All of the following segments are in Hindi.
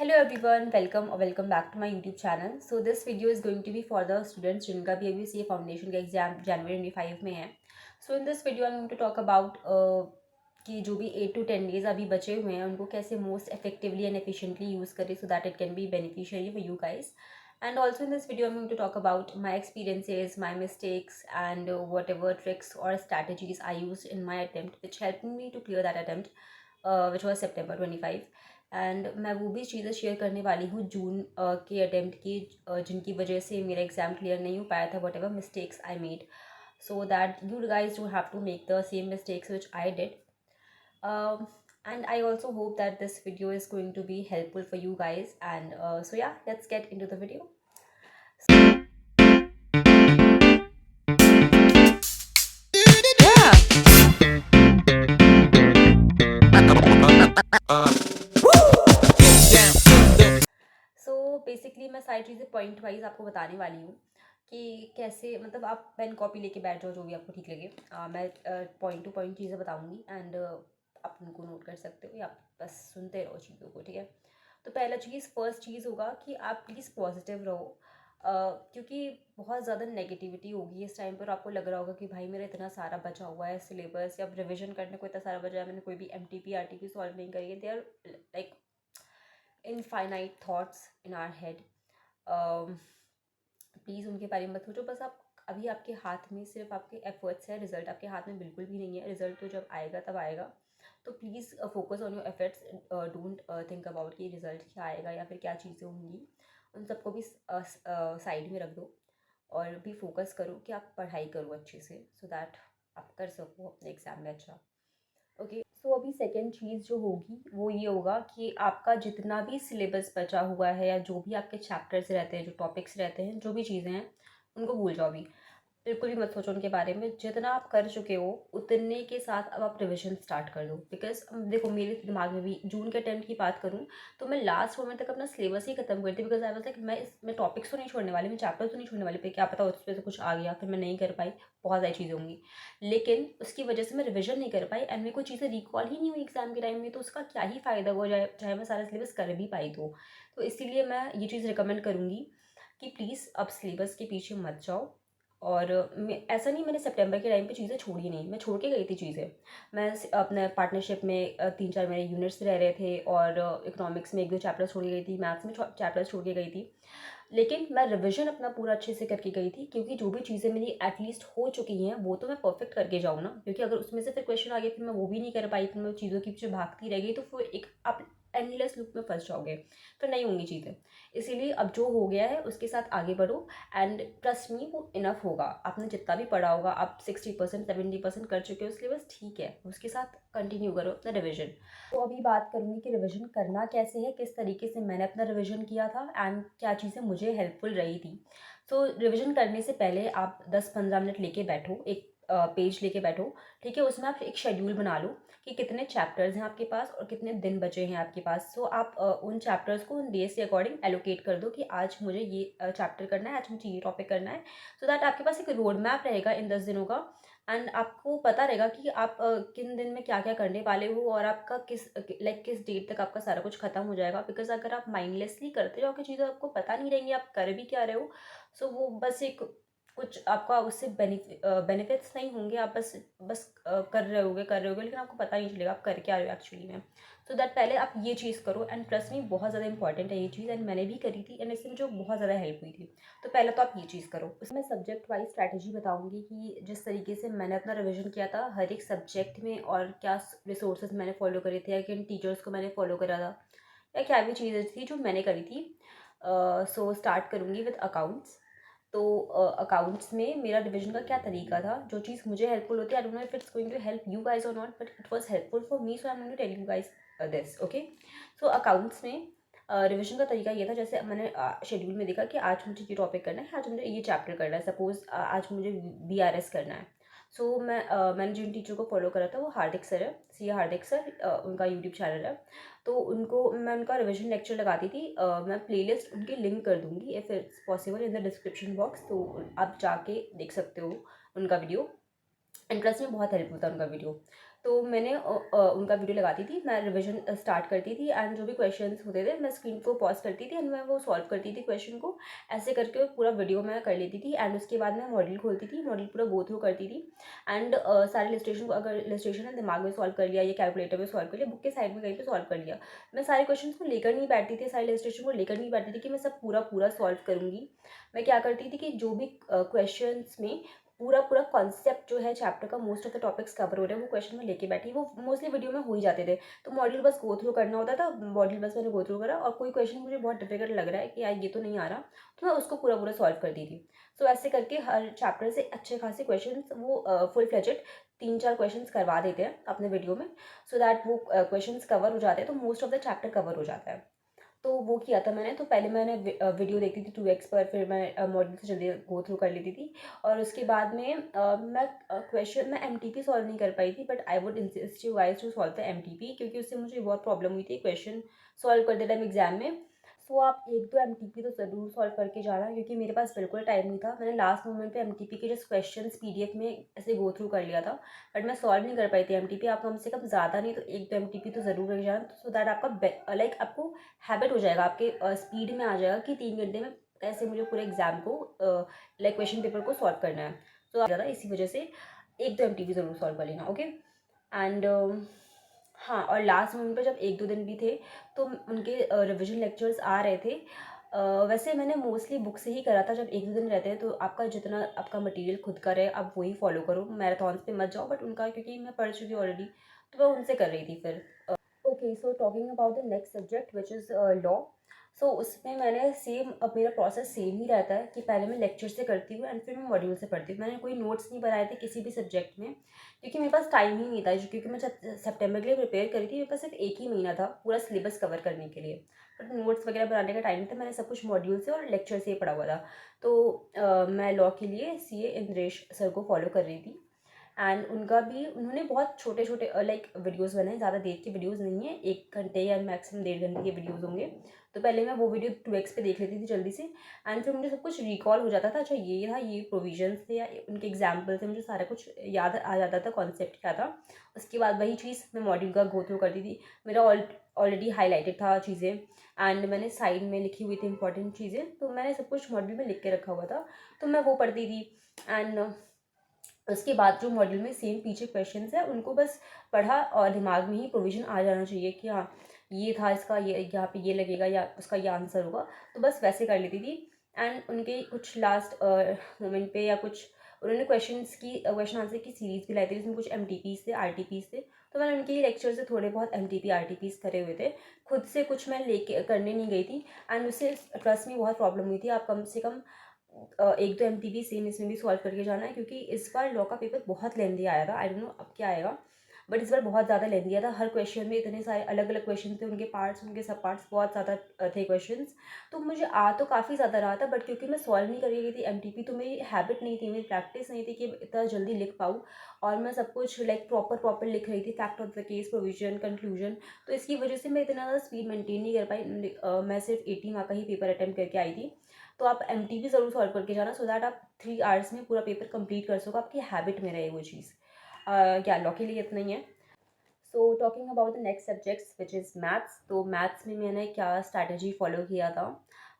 Hello everyone, welcome back to my YouTube channel. So this video is going to be for the students जिनका भी अभी सी फाउंडेशन का एग्जाम जनवरी 25 में है. So in this video I'm going to talk about कि जो भी 8 to 10 days अभी बचे हुए हैं उनको कैसे most effectively and efficiently use करें so that it can be beneficiary for you guys. And also in this video I'm going to talk about my experiences, my mistakes, and whatever tricks or strategies I used in my attempt which helped me to clear that attempt, which was September 25. And मैं वो भी चीज़ें शेयर करने वाली हूँ जून के अटेम्प्ट की, जिनकी वजह से मेरा एग्ज़ाम क्लियर नहीं हो पाया था, whatever mistakes I made, so that you guys don't have to make the same mistakes which I did. And I also hope that this video is going to be helpful for you guys. And so yeah, let's get into the video. So basically मैं सारी चीज़ें पॉइंट वाइज आपको बताने वाली हूँ कि कैसे, मतलब आप पेन कॉपी लेके बैठ जाओ जो भी आपको ठीक लगे. मैं पॉइंट टू पॉइंट चीज़ें बताऊँगी एंड आप उनको नोट कर सकते हो या बस सुनते रहो चीज़ों को, ठीक है. तो पहला चीज़, फर्स्ट चीज़ होगा कि आप प्लीज़ पॉजिटिव रहो, क्योंकि बहुत ज़्यादा नेगेटिविटी होगी इस टाइम पर. आपको लग रहा होगा कि भाई मेरा इतना सारा बचा हुआ है सिलेबस या रिविजन करने को, इतना सारा बचा है, मैंने कोई भी MTP RTP सॉल्व नहीं करी है. They are like infinite thoughts in our head. Please उनके बारे में मत सोचो. बस आप अभी आपके हाथ में सिर्फ आपके एफर्ट्स है, रिजल्ट आपके हाथ में बिल्कुल भी नहीं है. रिजल्ट तो जब आएगा तब आएगा. तो please focus on your efforts. Don't think about कि रिजल्ट क्या आएगा या फिर क्या चीज़ें होंगी. उन सबको भी साइड में रख दो और भी फोकस करो कि आप पढ़ाई करो अच्छे से, सो दैट आप कर सको अपने एग्ज़ाम में अच्छा. ओके, सो अभी सेकेंड चीज़ जो होगी वो ये होगा कि आपका जितना भी सिलेबस बचा हुआ है या जो भी आपके चैप्टर्स रहते हैं, जो टॉपिक्स रहते हैं, जो भी चीज़ें हैं, उनको भूल जाओ अभी. बिल्कुल भी मत सोचो उनके बारे में. जितना आप कर चुके हो उतने के साथ अब आप रिविजन स्टार्ट कर दो. बिकॉज देखो, मेरे दिमाग में भी जून के अटेम्प्ट की बात करूँ तो मैं लास्ट मोमेंट तक अपना सिलेबस ही खत्म करती. बिकॉज आई वाज लाइक मैं टॉपिक्स तो नहीं छोड़ने वाली, मैं चैप्टर्स तो नहीं छोड़ने वाली, पे क्या पता उसमें से कुछ आ गया फिर मैं नहीं कर पाई, बहुत सारी चीज़ें होंगी. लेकिन उसकी वजह से मैं रिविजन नहीं कर पाई एंड मेरे को चीज़ें रिकॉल ही नहीं हुई एग्जाम के टाइम में. तो उसका क्या ही फ़ायदा हो जाए चाहे मैं सारा सिलेबस कर भी पाई तो इसीलिए मैं ये चीज़ रिकमेंड करूँगी कि प्लीज़ अब सिलेबस के पीछे मत जाओ. और ऐसा नहीं मैंने सितंबर के टाइम पे चीज़ें छोड़ी नहीं, मैं छोड़ के गई थी चीज़ें. मैं अपने पार्टनरशिप में 3-4 मेरे यूनिट्स रह रहे थे और इकोनॉमिक्स में 1-2 चैप्टर्स छोड़ के गई थी, मैथ्स में चैप्टर्स छोड़ के गई थी. लेकिन मैं रिवीजन अपना पूरा अच्छे से करके गई थी, क्योंकि जो भी चीज़ें मेरी एटलीस्ट हो चुकी हैं वो तो मैं परफेक्ट करके जाऊँ ना. क्योंकि अगर उसमें से फिर क्वेश्चन आ गया फिर मैं वो भी नहीं कर पाई, फिर मैं चीज़ों के पीछे भागती रह गई तो फिर एक आप एंडलेस लूप में फंस जाओगे, फिर नहीं होंगी चीज़ें. इसीलिए अब जो हो गया है उसके साथ आगे बढ़ो एंड ट्रस्ट मी वो इनफ होगा. आपने जितना भी पढ़ा होगा, आप 60% 70% कर चुके हो सिलेबस, ठीक है, उसके साथ कंटिन्यू करो अपना रिविजन. तो अभी बात करूँगी कि रिवीजन करना कैसे है, किस तरीके से मैंने अपना रिवीजन किया था एंड क्या चीज़ें मुझे हेल्पफुल रही थी. तो रिवीजन करने से पहले आप 10-15 मिनट लेके बैठो, एक पेज लेके बैठो, ठीक है. उसमें आप एक शेड्यूल बना लो कि कितने चैप्टर्स हैं आपके पास और कितने दिन बचे हैं आपके पास. सो आप उन चैप्टर्स को उन डेज के अकॉर्डिंग एलोकेट कर दो कि आज मुझे ये चैप्टर करना है, आज मुझे ये टॉपिक करना है. सो दैट आपके पास एक रोड मैप रहेगा इन 10 दिनों का एंड आपको पता रहेगा कि आप किन दिन में क्या क्या करने वाले हो और आपका किस डेट तक आपका सारा कुछ खत्म हो जाएगा. बिकॉज अगर आप माइंडलेसली करते जाओगे चीज़ें, आपको पता नहीं रहेंगी आप कर भी क्या रहे हो. सो वो बस एक कुछ आपका उससे बेनिफिट्स नहीं होंगे. आप बस बस कर रहे होगे लेकिन आपको पता नहीं चलेगा आप कर क्या रहे हो एक्चुअली में. सो दैट पहले आप ये चीज़ करो एंड ट्रस्ट मी बहुत ज़्यादा इंपॉर्टेंट है ये चीज़ एंड मैंने भी करी थी एंड इससे मुझे बहुत ज़्यादा हेल्प हुई थी. तो पहले तो आप ये चीज़ करो. उसमें सब्जेक्ट वाइज स्ट्रैटेजी बताऊंगी कि जिस तरीके से मैंने अपना रिवीजन किया था हर एक सब्जेक्ट में और क्या रिसोर्सेज मैंने फॉलो करे थे या किन टीचर्स को मैंने फॉलो करा था या क्या भी चीज़ें थी जो मैंने करी थी. सो स्टार्ट करूँगी विद अकाउंट्स. तो अकाउंट्स में मेरा रिवीजन का क्या तरीका था, जो चीज़ मुझे हेल्पफुल होती है, I don't know if it's going to help you guys और not, but it was helpful for me, so I am going to tell you guys this. Okay, so accounts में रिवीजन का तरीका ये था, जैसे मैंने शेड्यूल में देखा कि आज मुझे ये टॉपिक करना है, आज मुझे ये चैप्टर करना है, सपोज आज मुझे BRS करना है. सो मैंने जिन टीचर को फॉलो करा था वो हार्दिक सर है, हार्दिक सर, उनका यूट्यूब चैनल है. तो उनको मैं उनका रिवीजन लेक्चर लगाती थी. मैं प्लेलिस्ट उनकी लिंक कर दूँगी if it's possible in the description box, तो आप जाके देख सकते हो उनका वीडियो. इंटरेस्ट में बहुत हेल्प होता है उनका वीडियो. तो मैंने उनका वीडियो लगाती थी, मैं रिवीजन स्टार्ट करती थी एंड जो भी क्वेश्चंस होते थे मैं स्क्रीन को पॉज करती थी एंड मैं वो सॉल्व करती थी क्वेश्चन को। ऐसे करके पूरा वीडियो मैं कर लेती थी एंड उसके बाद मैं मॉडल खोलती थी, मॉडल पूरा गो थ्रू करती थी एंड सारे इलस्ट्रेशन को, अगर इलस्ट्रेशन है दिमाग में सॉल्व कर लिया या कैलकुलेटर में सॉल्व कर लिया, बुक के साइड में कहीं पे सॉल्व कर लिया। मैं सारे क्वेश्चन को लेकर नहीं बैठती थी, सारे इलस्ट्रेशन को लेकर नहीं बैठती थी कि मैं सब पूरा पूरा सॉल्व करूँगी। मैं क्या करती थी कि जो भी क्वेश्चन में पूरा पूरा कॉन्सेप्ट जो है चैप्टर का, most of the topics cover हो रहे हैं, वो क्वेश्चन में लेके बैठी, वो मोस्टली वीडियो में हो ही जाते थे। तो मॉड्यूल बस गो थ्रू करना होता था, मॉड्यूल बस मैंने गो थ्रू करा और कोई क्वेश्चन मुझे बहुत डिफिकल्ट लग रहा है कि यार ये तो नहीं आ रहा, तो मैं उसको पूरा पूरा सॉल्व कर दी थी। सो ऐसे करके हर चैप्टर से अच्छे खासे क्वेश्चन वो फुल फ्लेजेड 3-4 क्वेश्चन करवा देते हैं अपने वीडियो में, सो दैट वो क्वेश्चन कवर हो जाते हैं, तो most of the chapter cover हो जाता है। तो वो किया था मैंने। तो पहले मैंने वीडियो देखती थी 2x पर, फिर मैं मॉड्यूल से जल्दी गो थ्रू कर लेती थी और उसके बाद में मैं एमटीपी सॉल्व नहीं कर पाई थी, but I would insist you guys to solve the MTP, क्योंकि उससे मुझे बहुत प्रॉब्लम हुई थी क्वेश्चन सॉल्व करते टाइम एग्जाम में। सो आप 1-2 एमटीपी तो ज़रूर सॉल्व करके जाना, क्योंकि मेरे पास बिल्कुल टाइम नहीं था। मैंने लास्ट मोमेंट पे एमटीपी के जस्ट क्वेश्चंस पीडीएफ में ऐसे गो थ्रू कर लिया था, बट मैं सॉल्व नहीं कर पाई थी एमटीपी। आप कम से कम ज़्यादा नहीं तो 1-2 एमटीपी तो ज़रूर रख जाना, सो दैट आपका लाइक आपको हैबिट हो जाएगा, आपके स्पीड में आ जाएगा कि 3 घंटे में कैसे मुझे पूरे एग्जाम को लाइक क्वेश्चन पेपर को सॉल्व करना है। तो ज़्यादा इसी वजह से 1-2 एमटीपी ज़रूर सॉल्व कर लेना, ओके। एंड हाँ, और लास्ट मोमेंट पे जब 1-2 दिन भी थे तो उनके रिविजन लेक्चर्स आ रहे थे। वैसे मैंने मोस्टली बुक से ही करा था। जब 1-2 दिन रहते हैं तो आपका जितना आपका मटेरियल खुद का रहे आप वही फॉलो करो, मैराथॉन्स पे मत जाओ, बट उनका क्योंकि मैं पढ़ चुकी हूँ ऑलरेडी, तो मैं उनसे कर रही थी फिर। Okay, so talking about the next subject which is law. So उसमें मैंने सेम, अब मेरा प्रोसेस सेम ही रहता है कि पहले मैं लेक्चर से करती हूँ एंड फिर मैं मॉड्यूल से पढ़ती हूँ। मैंने कोई नोट्स नहीं बनाए थे किसी भी सब्जेक्ट में, क्योंकि मेरे पास टाइम ही नहीं था, क्योंकि मैं जब सेप्टेम्बर के लिए प्रिपेयर करी थी मेरे पास सिर्फ 1 ही महीना था पूरा सिलेबस कवर करने के लिए, बट नोट्स वगैरह बनाने का टाइम था। मैंने सब कुछ मॉड्यूल से और लेक्चर से ही पढ़ा हुआ था। तो मैं लॉ के लिए CA इंद्रेश सर को फॉलो कर रही थी एंड उनका भी, उन्होंने बहुत छोटे छोटे लाइक वीडियोस बनाए, ज़्यादा देर के वीडियोस नहीं है, 1 घंटे या मैक्सिमम 1.5 घंटे के वीडियोस होंगे। तो पहले मैं वो वीडियो 2x पे देख लेती थी जल्दी से एंड फिर मुझे सब कुछ रिकॉल हो जाता था, अच्छा ये था, ये प्रोविजंस थे या उनके एग्जाम्पल थे, मुझे सारा कुछ याद आ जाता था कॉन्सेप्ट क्या था। उसके बाद वही चीज़ मैं मॉड्यूल का गो थ्रू करती थी। मेरा ऑलरेडी हाईलाइटेड था चीज़ें एंड मैंने साइड में लिखी हुई थी इंपॉर्टेंट चीज़ें, तो मैंने सब कुछ मॉड्यूल में लिख के रखा हुआ था, तो मैं वो पढ़ती थी। एंड उसके बाद जो मॉड्यूल में सेम पीछे क्वेश्चंस है उनको बस पढ़ा और दिमाग में ही प्रोविजन आ जाना चाहिए कि हाँ ये था, इसका ये यहाँ पे ये लगेगा या उसका ये आंसर होगा, तो बस वैसे कर लेती थी। एंड उनके कुछ लास्ट मोमेंट पे या कुछ उन्होंने क्वेश्चन आंसर की सीरीज़ भी लाई थी, जिसमें कुछ MTPs थे, RTPs थे, तो मैंने उनके ही लेक्चर से थोड़े बहुत MTP RTPs करे हुए थे। खुद से कुछ मैं लेके करने नहीं गई थी एंड उससे ट्रस्ट में बहुत प्रॉब्लम हुई थी। आप कम से कम 1-2 MTP सेम इसमें भी सॉल्व करके जाना है, क्योंकि इस बार लॉ का पेपर बहुत लेंदी आया था। आई डोंट नो अब क्या आएगा, बट इस बार बहुत ज़्यादा लेंदी आया था। हर क्वेश्चन में इतने सारे अलग अलग क्वेश्चन थे, उनके पार्ट्स, उनके सब पार्ट्स बहुत ज़्यादा थे क्वेश्चंस। तो मुझे आ तो काफ़ी ज़्यादा रहा था, बट क्योंकि मैं सॉल्व नहीं कर गई थी MTP, तो मेरी हैबिट नहीं थी, मेरी प्रैक्टिस नहीं थी कि इतना जल्दी लिख पाऊँ और मैं सब कुछ लाइक प्रॉपर लिख रही थी, fact of the case, provision, conclusion. तो इसकी वजह से मैं इतना ज़्यादा स्पीड मेंटेन नहीं कर पाई। मैं सिर्फ 80 मार्क का ही पेपर अटैम्प्ट करके आई थी। तो आप MTP ज़रूर सॉल्व करके जाना, सो दैट आप 3 आवर्स में पूरा पेपर कंप्लीट कर सको, आपकी हैबिट में रहे वो चीज़। क्या लॉ के लिए इतना ही है। सो talking about the next subjects which is maths. तो मैथ्स में मैंने क्या स्ट्रैटेजी फॉलो किया था।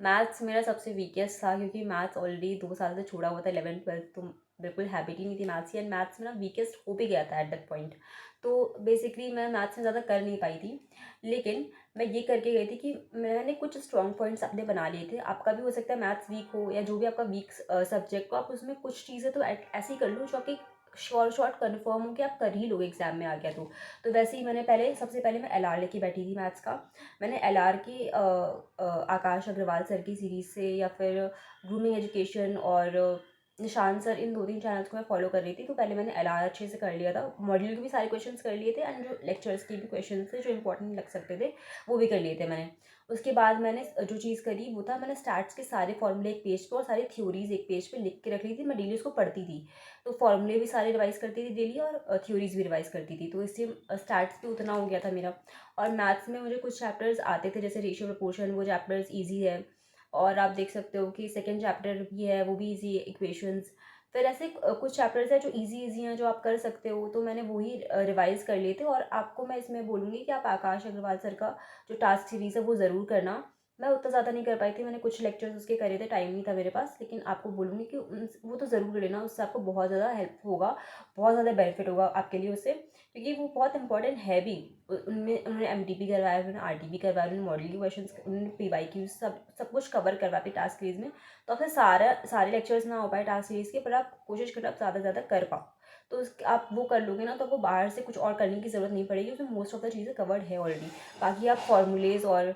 मैथ्स मेरा सबसे वीकेस्ट था, क्योंकि मैथ्स ऑलरेडी 2 साल से छोड़ा हुआ था, 11th-12th तो बिल्कुल हैबिट ही नहीं थी मैथ्स की, एंड मैथ्स मेरा वीकेस्ट हो भी गया था एट दैट पॉइंट। तो बेसिकली मैं मैथ्स में ज़्यादा कर नहीं पाई थी, लेकिन मैं ये करके गई थी कि मैंने कुछ स्ट्रॉन्ग पॉइंट्स अपने बना लिए थे। आपका भी हो सकता है मैथ्स वीक हो या जो भी आपका वीक सब्जेक्ट हो, आप उसमें कुछ चीज़ें तो ऐसी कर लो जो आपकी शॉर्ट कन्फर्म हो कि आप कर ही लोगे एग्जाम में आ गया तो वैसे ही मैंने सबसे पहले मैं LR लेके बैठी थी मैथ्स का। मैंने LR की आकाश अग्रवाल सर की सीरीज़ से या फिर ग्रूमिंग एजुकेशन और निशान सर, इन 2-3 चैनल्स को मैं फॉलो कर रही थी। तो पहले मैंने LR अच्छे से कर लिया था, मॉड्यूल के भी सारे क्वेश्चंस कर लिए थे एंड जो लेक्चर्स के भी क्वेश्चंस थे जो इंपॉर्टेंट लग सकते थे वो भी कर लिए थे मैंने। उसके बाद मैंने जो चीज़ करी वो था, मैंने स्टैट्स के सारे फॉर्मूले एक पेज पे और सारी थ्योरीज एक पेज पे लिख के रख ली थी। मैं डेली उसको पढ़ती थी, तो फॉर्मूले भी सारे रिवाइज़ करती थी डेली और थ्योरीज भी रिवाइज़ करती थी, तो इससे स्टैट्स भी उतना हो गया था मेरा। और मैथ्स में मुझे कुछ चैप्टर्स आते थे जैसे रेशियो प्रोपोर्शन, वो चैप्टर्स ईजी है। और आप देख सकते हो कि सेकेंड चैप्टर भी है वो भी ईजी है, इक्वेशंस। फिर ऐसे कुछ चैप्टर्स हैं जो इजी हैं, जो आप कर सकते हो, तो मैंने वही रिवाइज़ कर लिए थे। और आपको मैं इसमें बोलूँगी कि आप आकाश अग्रवाल सर का जो टास्क सीरीज़ है वो ज़रूर करना। मैं उतना ज़्यादा नहीं कर पाई थी, मैंने कुछ लेक्चर्स उसके करे थे, टाइम नहीं था मेरे पास, लेकिन आपको बोलूँगी कि वो तो ज़रूर लेना, उससे आपको बहुत ज़्यादा हेल्प होगा, बहुत ज़्यादा बेनिफिट होगा आपके लिए उससे, क्योंकि वो बहुत इंपॉर्टेंट है भी। उनमें उन्होंने एमटीपी करवाया, उन्होंने आरटीपी करवाया, उन्होंने मॉडल के क्वेश्चन, उन्होंने पीवाईक्यू सब सब कुछ कवर करवा के टास्क सीरीज़ में। तो आपसे सारे लेक्चर्स ना हो पाए टास्क सीरीज़ के, पर आप कोशिश करो आप ज़्यादा से ज़्यादा कर पाओ। तो आप वो कर लोगे ना, तो आपको बाहर से कुछ और करने की ज़रूरत नहीं पड़ेगी, उसमें मोस्ट ऑफ द चीज़ें कवर्ड है ऑलरेडी। बाकी आप फॉर्मूलेज और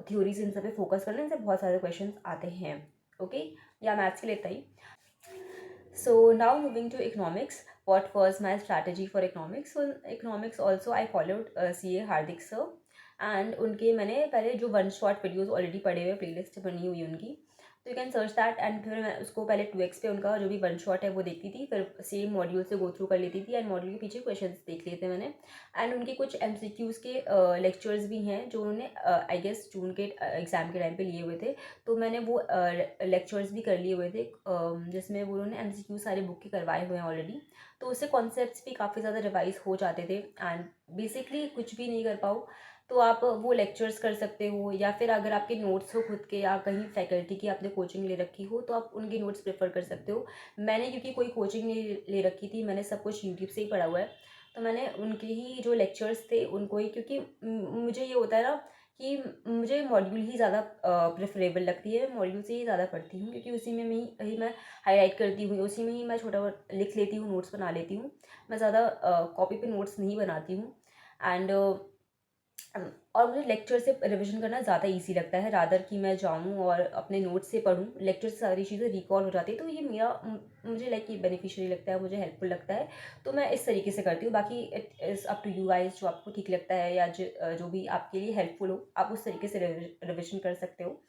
थ्योरीज इन सब पे फोकस करना, इनसे बहुत सारे क्वेश्चन आते हैं। ओके, या मैथ्स के लिए इतना ही। So now moving to economics, what was my strategy for economics? So in economics also I followed CA Hardik sir, and उनके मैंने पहले जो वन शॉट वीडियोस ऑलरेडी पड़े हुए, प्लेलिस्ट बनी हुई है उनकी, तो you can search that. And फिर मैं उसको पहले 2x पे उनका जो भी वन शॉट है वो देखती थी, फिर सेम मॉड्यूल से गो थ्रू कर लेती थी, एंड मॉड्यूल के पीछे क्वेश्चंस देख लिए थे मैंने। एंड उनके कुछ MCQs के लेक्चर्स भी हैं जो उन्होंने आई गेस जून के एग्ज़ाम के टाइम पे लिए हुए थे, तो मैंने वो लेक्चर्स भी कर लिए हुए थे, जिसमें वो उन्होंने MCQ सारे बुक के करवाए हुए हैं ऑलरेडी, तो उससे कॉन्सेप्ट्स भी काफ़ी ज़्यादा रिवाइज हो जाते थे। एंड बेसिकली कुछ भी नहीं कर पाओ तो आप वो लेक्चर्स कर सकते हो, या फिर अगर आपके नोट्स हो खुद के, या कहीं फैकल्टी की आपने कोचिंग ले रखी हो, तो आप उनके नोट्स प्रेफर कर सकते हो। मैंने क्योंकि कोई कोचिंग नहीं ले रखी थी, मैंने सब कुछ यूट्यूब से ही पढ़ा हुआ है, तो मैंने उनके ही जो लेक्चर्स थे उनको ही, क्योंकि मुझे ये होता है ना कि मुझे मॉड्यूल ही ज़्यादा प्रेफरेबल लगती है, मॉड्यूल से ही ज़्यादा पढ़ती हूँ, क्योंकि उसी में ही मैं हाईलाइट करती हूँ, उसी में ही मैं छोटा बहुत लिख लेती हूँ, नोट्स बना लेती हूँ। मैं ज़्यादा कॉपी पे नोट्स नहीं बनाती हूँ। एंड और मुझे लेक्चर से रिवीजन करना ज़्यादा इजी लगता है, रादर कि मैं जाऊँ और अपने नोट्स से पढूँ। लेक्चर से सारी चीज़ें रिकॉल हो जाती है, तो ये मुझे लाइक ये बेनिफिशियरी लगता है, मुझे हेल्पफुल लगता है, तो मैं इस तरीके से करती हूँ। बाकी it is up to you guys, जो आपको ठीक लगता है, या जो भी आपके लिए हेल्पफुल हो, आप उस तरीके से रिविजन कर सकते हो।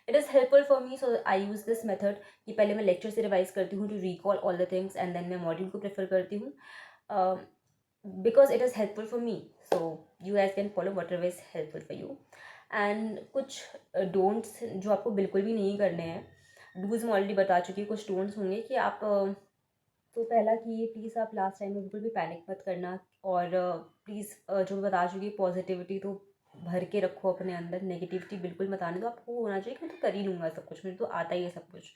It is helpful for me, so I use this method कि पहले मैं लेक्चर से रिवाइज करती हूँ to recall all the things, and then मैं मॉड्यूल को प्रेफर करती हूँ, because it is helpful for me, so you guys can follow whatever is helpful for you. And कुछ डोंट्स जो आपको बिल्कुल भी नहीं करने हैं, डूज मैं ऑलरेडी बता चुकी हूँ। कुछ डोंट्स होंगे कि आप तो पहला कि प्लीज़ आप लास्ट टाइम में बिल्कुल भी पैनिक मत करना, और प्लीज़ जो मैं बता चुकी पॉजिटिविटी तो भर के रखो अपने अंदर, नेगेटिविटी बिल्कुल मत आने दो। आपको होना चाहिए कि मैं तो कर ही लूँगा सब कुछ, मुझे तो आता ही है सब कुछ।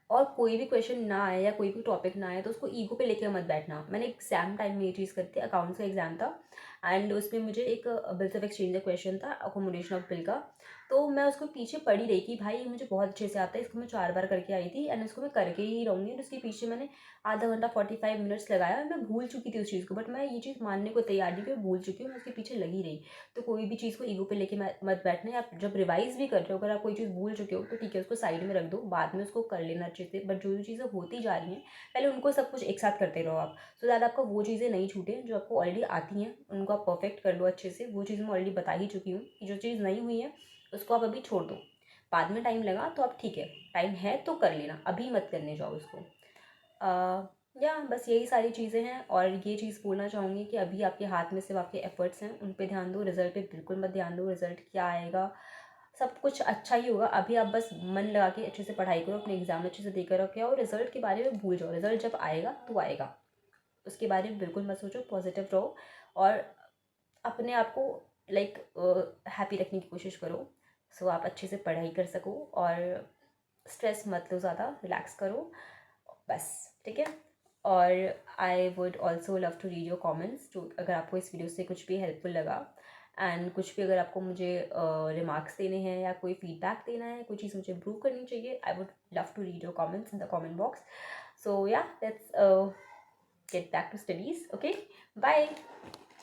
और कोई भी क्वेश्चन ना आए या कोई भी टॉपिक ना आए तो उसको ईगो पे लेके मत बैठना। मैंने एग्जाम टाइम में ये चीज़ करी थी, अकाउंट्स का एग्जाम था, एंड उसमें मुझे एक बिल्स ऑफ एक्सचेंज का क्वेश्चन था, अकोमोडेशन ऑफ बिल का। तो मैं उसको पीछे पड़ी रही कि भाई ये मुझे बहुत अच्छे से आता है, इसको मैं 4 बार करके आई थी, एंड इसको मैं करके ही रहूँगी। और उसके पीछे मैंने आधा घंटा 45 मिनट्स लगाया, और मैं भूल चुकी थी उस चीज़ को, बट मैं ये चीज़ मानने को तैयार नहीं कि मैं भूल चुकी हूँ, मैं उसके पीछे लगी रही। तो कोई भी चीज़ को ईगो पे लेके मत बैठना। आप जब रिवाइज भी कर रहे हो, अगर आप कोई चीज़ भूल चुके हो तो ठीक है, उसको साइड में रख दो, बाद में उसको कर लेना अच्छे से। बट जो चीज़ें होती जा रही हैं, पहले उनको सब कुछ एक साथ करते रहो आप, सो दैट आपका वो चीज़ें नहीं छूटे जो आपको ऑलरेडी आती हैं, उनको आप परफेक्ट कर लो अच्छे से। वो चीज़ मैं ऑलरेडी बता ही चुकी हूँ कि जो चीज़ नहीं हुई है उसको आप अभी छोड़ दो, बाद में टाइम लगा तो आप ठीक है, टाइम है तो कर लेना, अभी मत करने जाओ उसको। या बस यही सारी चीज़ें हैं। और ये चीज़ बोलना चाहूँगी कि अभी आपके हाथ में सिर्फ आपके एफर्ट्स हैं, उन पे ध्यान दो, रिजल्ट पे बिल्कुल मत ध्यान दो। रिजल्ट क्या आएगा, सब कुछ अच्छा ही होगा। अभी आप बस मन लगा के अच्छे से पढ़ाई करो, अपने एग्जाम अच्छे से देकर रखो, और रिजल्ट के बारे में भूल जाओ। रिजल्ट जब आएगा तो आएगा, उसके बारे में बिल्कुल मत सोचो, पॉजिटिव रहो, और अपने आप को लाइक हैप्पी रखने की कोशिश करो, सो आप अच्छे से पढ़ाई कर सको, और स्ट्रेस मत लो ज़्यादा, रिलैक्स करो, बस ठीक है। और I would also love to read your comments, जो अगर आपको इस वीडियो से कुछ भी हेल्पफुल लगा, एंड कुछ भी अगर आपको मुझे रिमार्क्स देने हैं या कोई फीडबैक देना है, कोई चीज़ मुझे इम्प्रूव करनी चाहिए, I would love to read your comments in the comment box. So yeah let's get back to studies. Okay, bye.